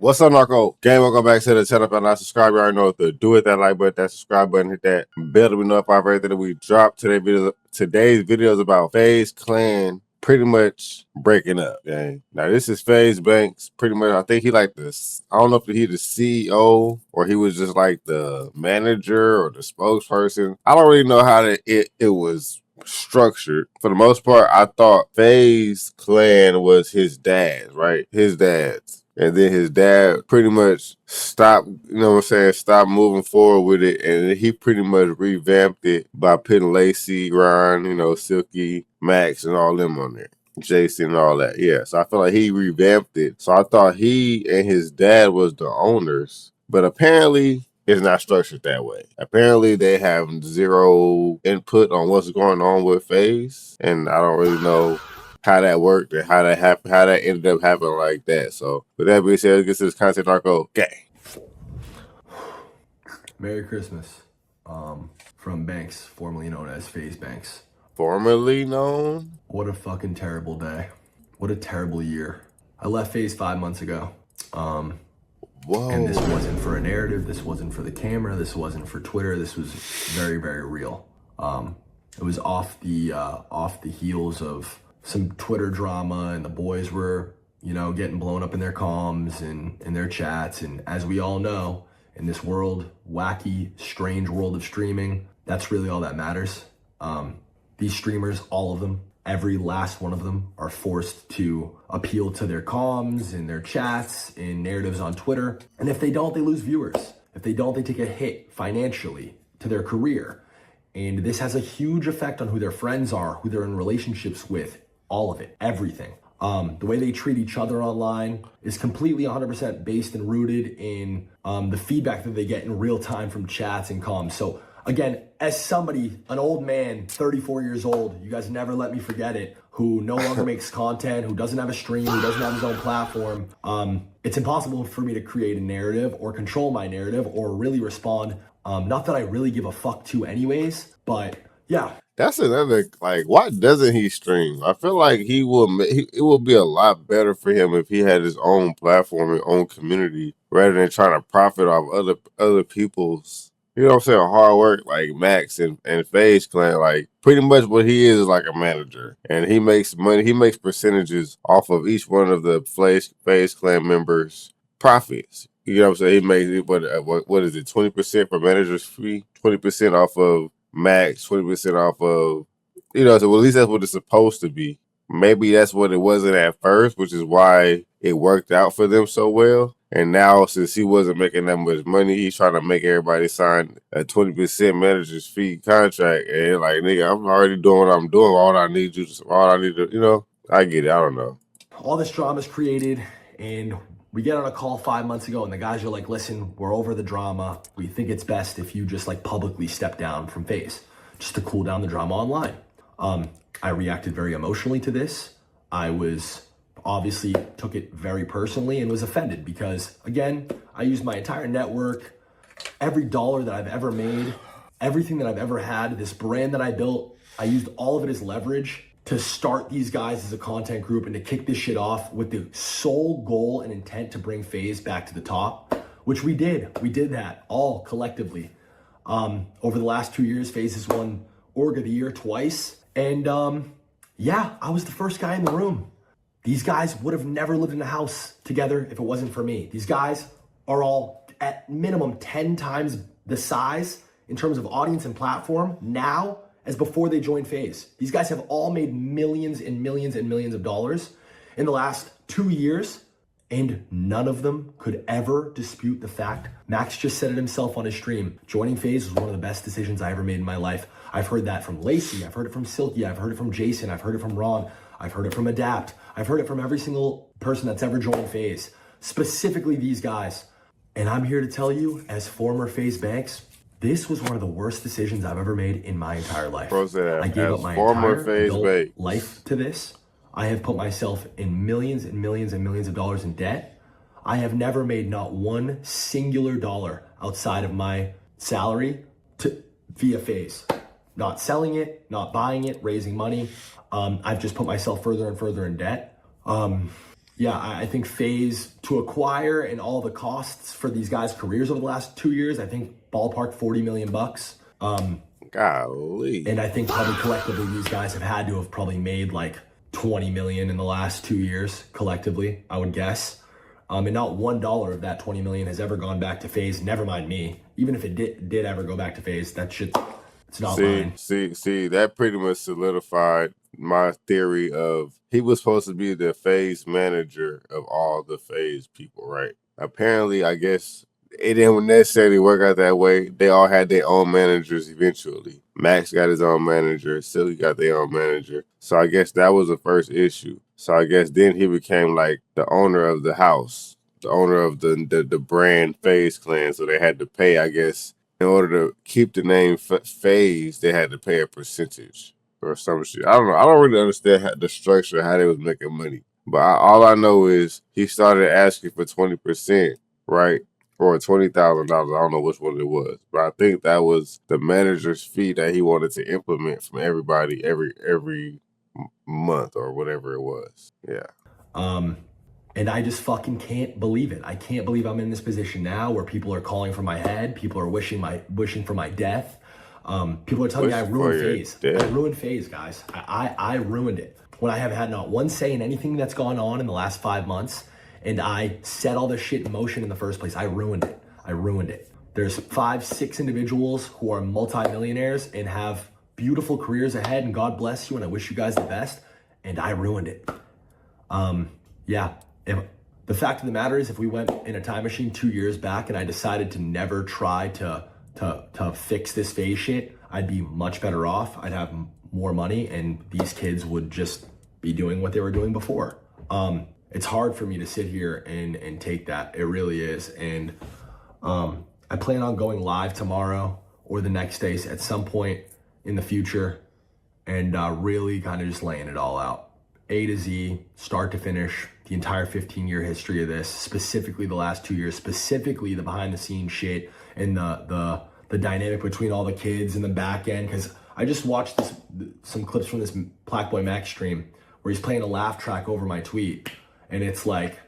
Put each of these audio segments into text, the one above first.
What's up, Narko? Gang, welcome back to the channel. If you're not subscribed, you already know what to do. With that like button, that subscribe button, hit that bell to be notified for everything that we drop. Today's video is about FaZe Clan pretty much breaking up, gang. Now, this is FaZe Banks. Pretty much, I think he like this. I don't know if he's the CEO or he was just like the manager or the spokesperson. I don't really know how it was structured. For the most part, I thought FaZe Clan was his dad's, right? His dad's. And then his dad pretty much stopped, stopped moving forward with it. And he pretty much revamped it by putting Lacey, Ryan, Silky, Max, and all them on there. Jason and all that. Yeah. So I feel like he revamped it. So I thought he and his dad was the owners. But apparently it's not structured that way. Apparently they have zero input on what's going on with FaZe. And I don't really know how that worked and how that happened, how that ended up happening like that. So with that being said, let's get to this content, Narko. Gang. Merry Christmas from Banks, formerly known as FaZe Banks. Formerly known? What a fucking terrible day. What a terrible year. I left FaZe 5 months ago. Whoa. And this wasn't for a narrative. This wasn't for the camera. This wasn't for Twitter. This was very, very real. It was off the heels of some Twitter drama, and the boys were, getting blown up in their comms and in their chats. And as we all know, in this world, wacky, strange world of streaming, that's really all that matters. These streamers, all of them, every last one of them, are forced to appeal to their comms and their chats and narratives on Twitter. And if they don't, they lose viewers. If they don't, they take a hit financially to their career. And this has a huge effect on who their friends are, who they're in relationships with, all of it, everything. The way they treat each other online is completely 100% based and rooted in the feedback that they get in real time from chats and comms. So again, as somebody, an old man, 34 years old, you guys never let me forget it, who no longer makes content, who doesn't have a stream, who doesn't have his own platform, it's impossible for me to create a narrative or control my narrative or really respond. Not that I really give a fuck to anyways, but yeah. That's another, why doesn't he stream? I feel like it will be a lot better for him if he had his own platform and own community rather than trying to profit off other people's, hard work, like Max and FaZe Clan. Like, pretty much what he is like a manager. And he makes money, he makes percentages off of each one of the FaZe Clan members' profits. You know what I'm saying? He makes, what is it, 20% for manager's fee, 20% off of Max, 20% off of, so at least that's what it's supposed to be. Maybe that's what it wasn't at first, which is why it worked out for them so well. And now, since he wasn't making that much money, he's trying to make everybody sign a 20% manager's fee contract. And like, nigga, I'm already doing what I'm doing. All I need to, I get it. I don't know. All this drama's created, and we get on a call 5 months ago, and the guys are like, listen, we're over the drama. We think it's best if you just publicly step down from FaZe, just to cool down the drama online. I reacted very emotionally to this. I obviously took it very personally and was offended because, again, I used my entire network, every dollar that I've ever made, everything that I've ever had, this brand that I built, I used all of it as leverage to start these guys as a content group and to kick this shit off with the sole goal and intent to bring FaZe back to the top, which we did. We did that all collectively. Over the last 2 years, FaZe has won Org of the Year twice. And yeah, I was the first guy in the room. These guys would have never lived in a house together if it wasn't for me. These guys are all at minimum 10 times the size in terms of audience and platform now as before they joined FaZe. These guys have all made millions and millions and millions of dollars in the last 2 years, and none of them could ever dispute the fact. Max just said it himself on his stream. Joining FaZe was one of the best decisions I ever made in my life. I've heard that from Lacey, I've heard it from Silky, I've heard it from Jason, I've heard it from Ron, I've heard it from Adapt, I've heard it from every single person that's ever joined FaZe, specifically these guys. And I'm here to tell you, as former FaZe Banks, this was one of the worst decisions I've ever made in my entire life. I gave up my entire adult life to this. I have put myself in millions and millions and millions of dollars in debt. I have never made not one singular dollar outside of my salary via FaZe. Not selling it, not buying it, raising money. I've just put myself further and further in debt. Yeah, I think FaZe to acquire and all the costs for these guys' careers over the last 2 years, I think ballpark 40 million bucks. Golly. And I think probably collectively these guys have had to have probably made like 20 million in the last 2 years collectively, I would guess. And not $1 of that 20 million has ever gone back to FaZe. Never mind me. Even if it did ever go back to FaZe, that shit, it's not mine. See, that pretty much solidified my theory of he was supposed to be the FaZe manager of all the FaZe people, right? Apparently, I guess it didn't necessarily work out that way. They all had their own managers eventually. Max got his own manager. Silly got their own manager. So I guess that was the first issue. So I guess then he became like the owner of the house, the owner of the brand FaZe Clan. So they had to pay, I guess, in order to keep the name FaZe, they had to pay a percentage or some shit. I don't know. I don't really understand the structure, how they was making money. But all I know is he started asking for 20%, right? Or $20,000. I don't know which one it was, but I think that was the manager's fee that he wanted to implement from everybody every month or whatever it was. Yeah. And I just fucking can't believe it. I can't believe I'm in this position now where people are calling for my head. People are wishing for my death. People are telling me I ruined FaZe. I ruined FaZe, guys. I ruined it. When I have had not one say in anything that's gone on in the last 5 months, and I set all this shit in motion in the first place. I ruined it. I ruined it. There's 5, 6 individuals who are multimillionaires and have beautiful careers ahead, and God bless you, and I wish you guys the best, and I ruined it. Yeah. The fact of the matter is, if we went in a time machine 2 years back and I decided to never try to fix this FaZe shit, I'd be much better off. I'd have more money, and these kids would just be doing what they were doing before. It's hard for me to sit here and take that. It really is. And I plan on going live tomorrow or the next day at some point in the future and really kind of just laying it all out. A to Z, start to finish, the entire 15-year history of this, specifically the last 2 years, specifically the behind-the-scenes shit and the dynamic between all the kids in the back end. Because I just watched some clips from this Black Boy Max stream where he's playing a laugh track over my tweet. And it's like,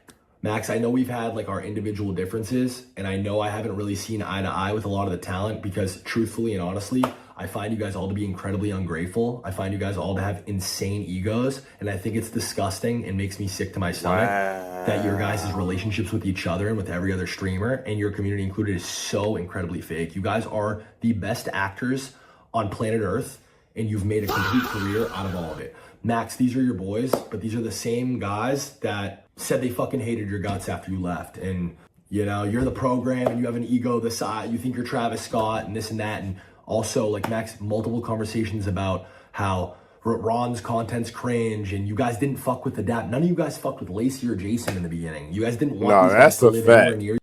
Max, I know we've had like our individual differences, and I know I haven't really seen eye to eye with a lot of the talent because truthfully and honestly, I find you guys all to be incredibly ungrateful. I find you guys all to have insane egos, and I think it's disgusting and makes me sick to my stomach that your guys' relationships with each other and with every other streamer, and your community included, is so incredibly fake. You guys are the best actors on planet Earth, and you've made a complete career out of all of it. Max, these are your boys, but these are the same guys that said they fucking hated your guts after you left. And, you know, you're the program and you have an ego the size, you think you're Travis Scott and this and that. And also, like, Max, multiple conversations about how Ron's content's cringe and you guys didn't fuck with the dap. None of you guys fucked with Lacey or Jason in the beginning. You guys didn't want these guys to live anywhere near you.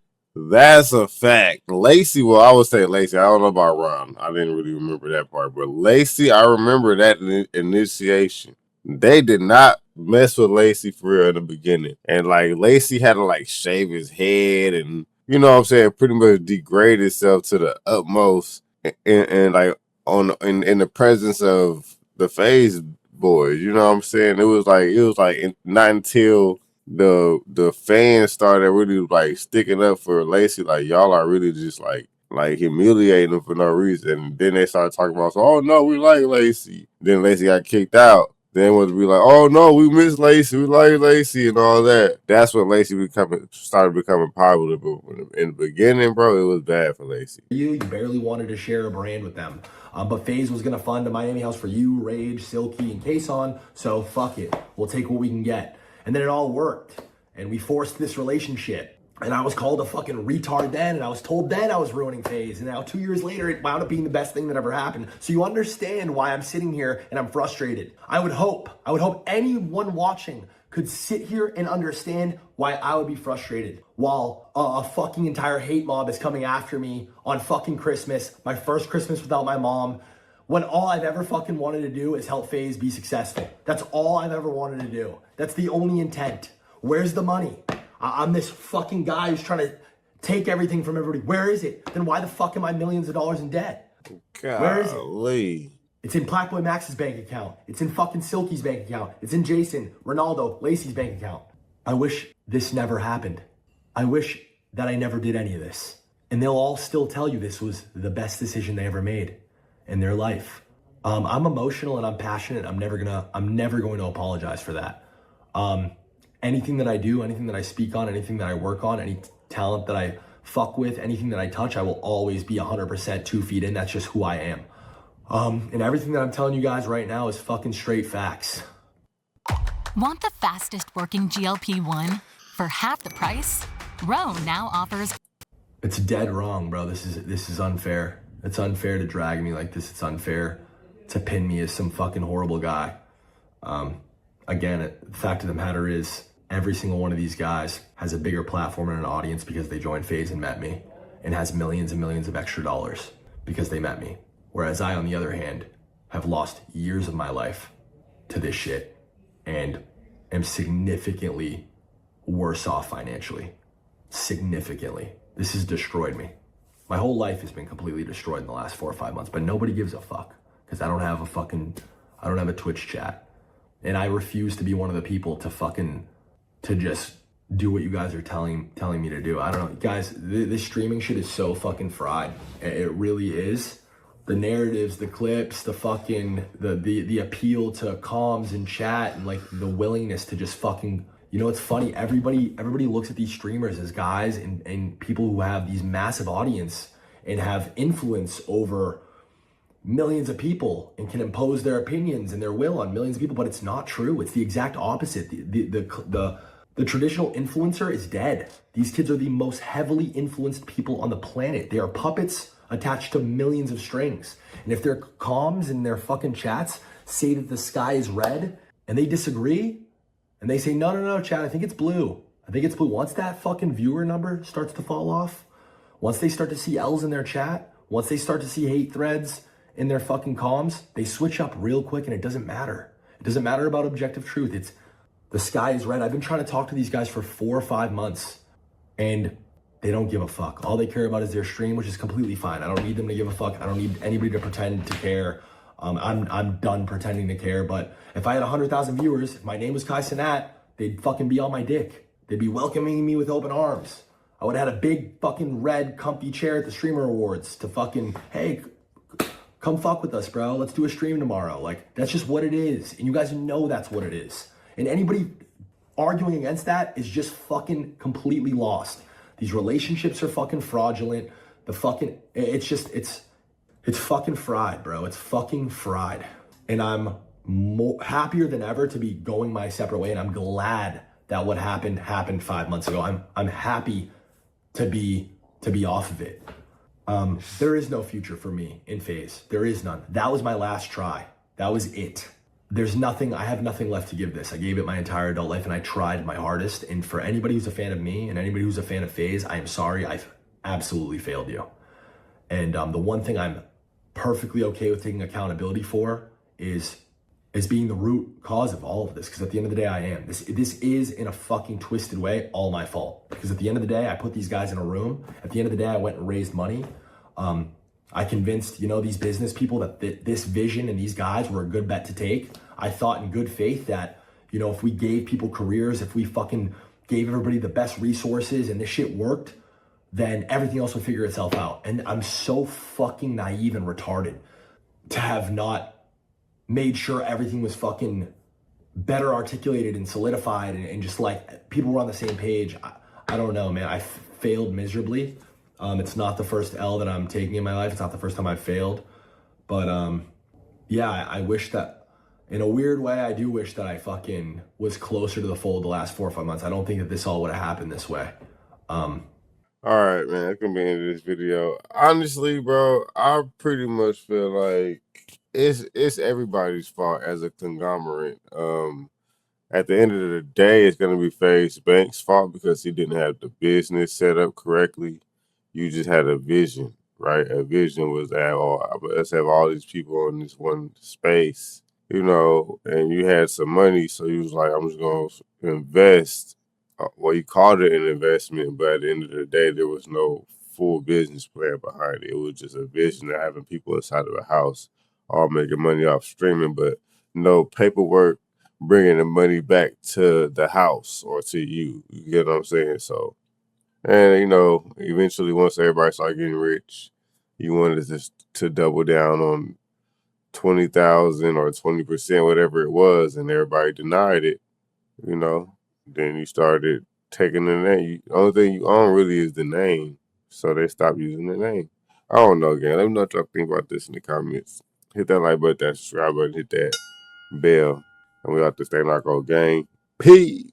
That's a fact. Lacey, well, I would say Lacey. I don't know about Ron. I didn't really remember that part. But Lacey, I remember that initiation. They did not mess with Lacey for real in the beginning. And like Lacey had to like shave his head and, you know what I'm saying, pretty much degrade himself to the utmost and like in the presence of the FaZe boys, you know what I'm saying? It was like not until the fans started really like sticking up for Lacey, like y'all are really just like humiliating him for no reason. And then they started talking about, oh no, we like Lacey. Then Lacey got kicked out. Then was be like, oh no, we miss Lacey, we like Lacey and all that. That's when Lacey started becoming popular. But in the beginning, bro, it was bad for Lacey. You barely wanted to share a brand with them. But FaZe was gonna fund a Miami house for you, Rage, Silky, and Kason. So fuck it, we'll take what we can get. And then it all worked. And we forced this relationship. And I was called a fucking retard then, and I was told then I was ruining FaZe. And now 2 years later, it wound up being the best thing that ever happened. So you understand why I'm sitting here and I'm frustrated. I would hope anyone watching could sit here and understand why I would be frustrated while a fucking entire hate mob is coming after me on fucking Christmas, my first Christmas without my mom, when all I've ever fucking wanted to do is help FaZe be successful. That's all I've ever wanted to do. That's the only intent. Where's the money? I'm this fucking guy who's trying to take everything from everybody. Where is it? Then why the fuck am I millions of dollars in debt? Golly. Where is it? It's in Black Boy Max's bank account. It's in fucking Silky's bank account. It's in Jason, Ronaldo, Lacey's bank account. I wish this never happened. I wish that I never did any of this. And they'll all still tell you this was the best decision they ever made in their life. I'm emotional and I'm passionate. I'm never going to apologize for that. Anything that I do, anything that I speak on, anything that I work on, any talent that I fuck with, anything that I touch, I will always be 100% 2 feet in. That's just who I am. And everything that I'm telling you guys right now is fucking straight facts. Want the fastest working GLP-1 for half the price? Roe now offers... It's dead wrong, bro. This is unfair. It's unfair to drag me like this. It's unfair to pin me as some fucking horrible guy. Again, the fact of the matter is, every single one of these guys has a bigger platform and an audience because they joined FaZe and met me, and has millions and millions of extra dollars because they met me. Whereas I, on the other hand, have lost years of my life to this shit and am significantly worse off financially. Significantly. This has destroyed me. My whole life has been completely destroyed in the last 4 or 5 months, but nobody gives a fuck because I don't have a Twitch chat. And I refuse to be one of the people to just do what you guys are telling me to do. I don't know, guys, this streaming shit is so fucking fried. It really is. The narratives, the clips, the fucking, the appeal to comms and chat and like the willingness to just fucking, you know, it's funny. Everybody looks at these streamers as guys and people who have these massive audience and have influence over millions of people and can impose their opinions and their will on millions of people, but it's not true. It's the exact opposite. The traditional influencer is dead. These kids are the most heavily influenced people on the planet. They are puppets attached to millions of strings. And if their comms and their fucking chats say that the sky is red and they disagree and they say, no, chat, I think it's blue. I think it's blue. Once that fucking viewer number starts to fall off, once they start to see L's in their chat, once they start to see hate threads in their fucking comms, they switch up real quick and it doesn't matter. It doesn't matter about objective truth. It's the sky is red. I've been trying to talk to these guys for 4 or 5 months and they don't give a fuck. All they care about is their stream, which is completely fine. I don't need them to give a fuck. I don't need anybody to pretend to care. I'm done pretending to care. But if I had 100,000 viewers, if my name was Kai Cenat, they'd fucking be on my dick. They'd be welcoming me with open arms. I would have had a big fucking red comfy chair at the Streamer Awards to fucking, hey, come fuck with us, bro. Let's do a stream tomorrow. Like, that's just what it is. And you guys know that's what it is. And anybody arguing against that is just fucking completely lost. These relationships are fucking fraudulent. It's fucking fried, bro. It's fucking fried. And I'm happier than ever to be going my separate way. And I'm glad that what happened 5 months ago. I'm happy to be off of it. There is no future for me in FaZe. There is none. That was my last try. That was it. I have nothing left to give this. I gave it my entire adult life and I tried my hardest. And for anybody who's a fan of me and anybody who's a fan of FaZe, I am sorry. I've absolutely failed you. And the one thing I'm perfectly okay with taking accountability for is being the root cause of all of this. Because at the end of the day, I am. This is, in a fucking twisted way, all my fault. Because at the end of the day, I put these guys in a room. At the end of the day, I went and raised money. I convinced, these business people that this vision and these guys were a good bet to take. I thought in good faith that, if we gave people careers, if we fucking gave everybody the best resources and this shit worked, then everything else would figure itself out. And I'm so fucking naive and retarded to have not made sure everything was fucking better articulated and solidified and just like people were on the same page. I don't know, man. I failed miserably. It's not the first L that I'm taking in my life. It's not the first time I've failed. But yeah, I wish that, in a weird way, I do wish that I fucking was closer to the fold the last 4 or 5 months. I don't think that this all would have happened this way. All right, man. That's gonna be the end of this video. Honestly, bro, I pretty much feel like it's everybody's fault as a conglomerate. At the end of the day, it's gonna be FaZe Bank's fault because he didn't have the business set up correctly. You just had a vision, right? A vision was that, let's have all these people in this one space, and you had some money, so you was like, I'm just gonna invest. Well, you called it an investment, but at the end of the day, there was no full business plan behind it. It was just a vision of having people inside of a house all making money off streaming, but no paperwork bringing the money back to the house or to you. You get what I'm saying? So, and you know, eventually once everybody started getting rich, you wanted to double down on 20,000 or 20%, whatever it was, and everybody denied it. You know, then you started taking the name. The only thing you own really is the name, so they stopped using the name. I don't know, gang. Let me know what y'all think about this in the comments. Hit that like button, that subscribe button, hit that bell, and we out to stay Narko gang. Peace.